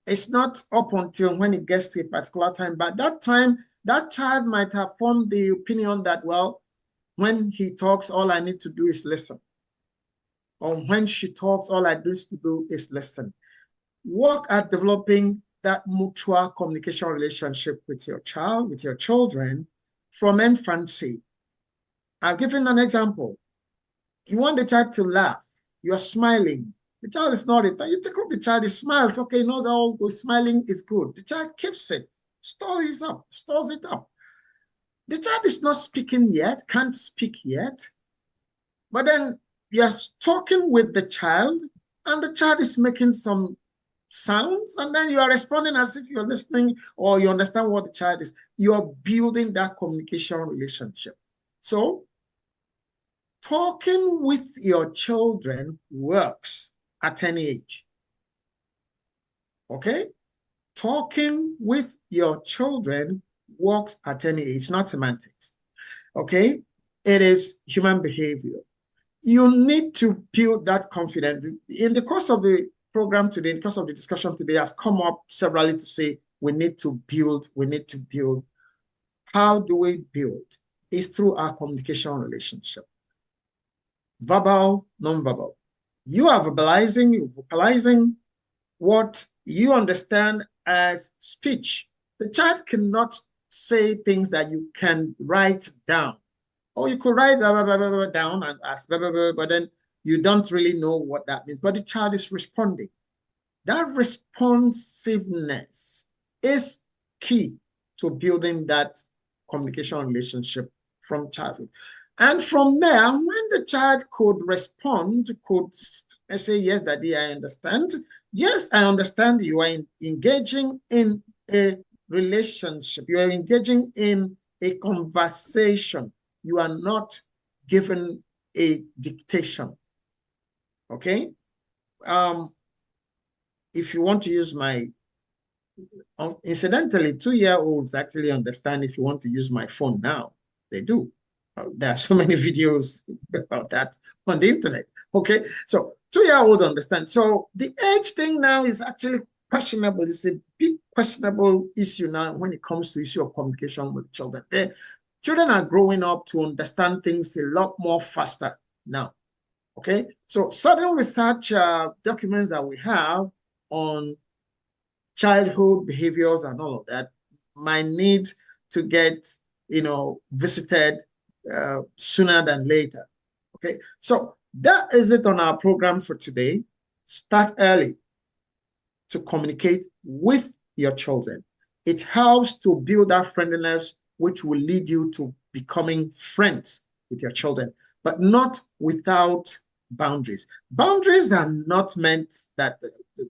It's not up until when it gets to a particular time, but that time, that child might have formed the opinion that, well, when he talks, all I need to do is listen. Or when she talks, all I need to do is listen. Work at developing that mutual communication relationship with your child, with your children from infancy. I've given an example. You want the child to laugh. You're smiling. The child is not it. You take up the child, he smiles. Okay, he knows how smiling is good. The child keeps it, stores it up. The child is not speaking yet, can't speak yet. But then you're talking with the child, and the child is making some sounds, and then you are responding as if you're listening or you understand what the child is. You're building that communication relationship. So talking with your children works at any age. Okay? Talking with your children works at any age, not semantics. Okay? It is human behavior. You need to build that confidence. In the course of the program today, in the course of the discussion today, has come up severally to say we need to build. How do we build? It's through our communication relationship. Verbal, non-verbal. You are verbalizing, you're vocalizing what you understand as speech. The child cannot say things that you can write down. Or you could write down and ask, but then you don't really know what that means. But the child is responding. That responsiveness is key to building that communication relationship from childhood. And from there, when the child could respond, could say, yes, Daddy, I understand. Yes, I understand you are engaging in a relationship. You are engaging in a conversation. You are not given a dictation. Okay? If you want to use my, incidentally, 2-year-olds actually understand if you want to use my phone now. They do. There are so many videos about that on the internet. Okay? So 2-year-olds understand. So the age thing now is actually questionable. It's a big questionable issue now when it comes to issue of communication with children. Children are growing up to understand things a lot more faster now. Okay, so certain research documents that we have on childhood behaviors and all of that might need to get, visited sooner than later. Okay, so that is it on our program for today. Start early to communicate with your children. It helps to build that friendliness, which will lead you to becoming friends with your children, but not without boundaries. Boundaries are not meant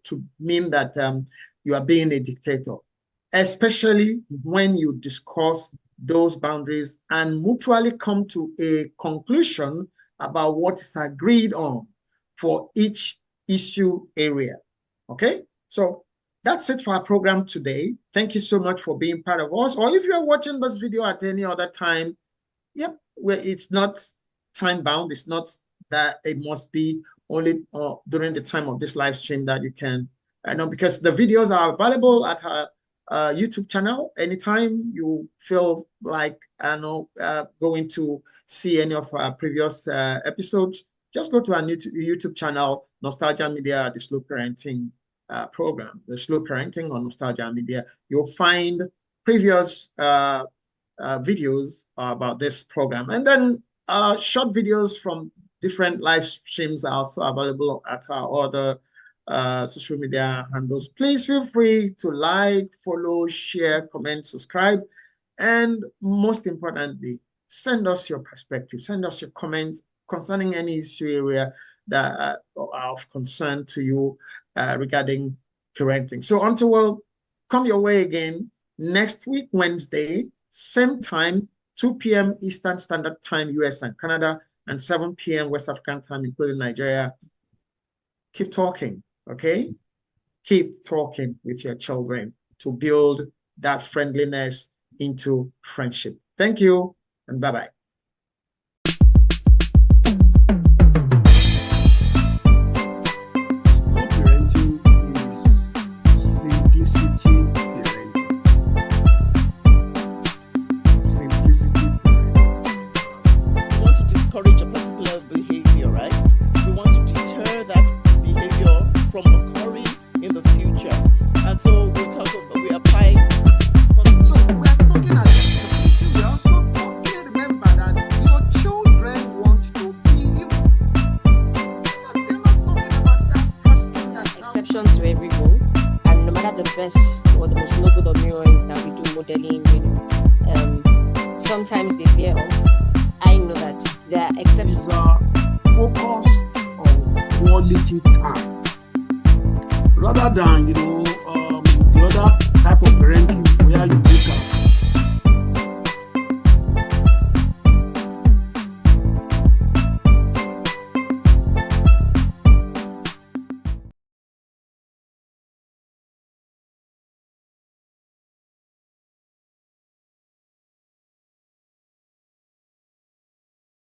to mean that you are being a dictator, especially when you discuss those boundaries and mutually come to a conclusion about what is agreed on for each issue area. Okay, so that's it for our program today. Thank you so much for being part of us. Or if you're watching this video at any other time, yep, well, it's not time bound. It's not that it must be only during the time of this live stream that you can, because the videos are available at our YouTube channel. Anytime you feel like going to see any of our previous episodes, just go to our new YouTube channel, Nostalgia Media, the Slow Parenting program, the Slow Parenting on Nostalgia Media. You'll find previous videos about this program, and then short videos from different live streams are also available at our other social media handles. Please feel free to like, follow, share, comment, subscribe, and most importantly, send us your perspective, send us your comments concerning any issue area that are of concern to you regarding parenting. So until we'll come your way again next week, Wednesday, same time, 2 p.m. Eastern Standard Time, US and Canada, and 7 p.m. West African Time, including Nigeria. Keep talking, okay? Keep talking with your children to build that friendliness into friendship. Thank you, and bye-bye. To every goal, and no matter the best or the most noble of mirroring that we do modeling, sometimes they veer off. I know that there are exceptions. Focus on quality time rather than the other type of parenting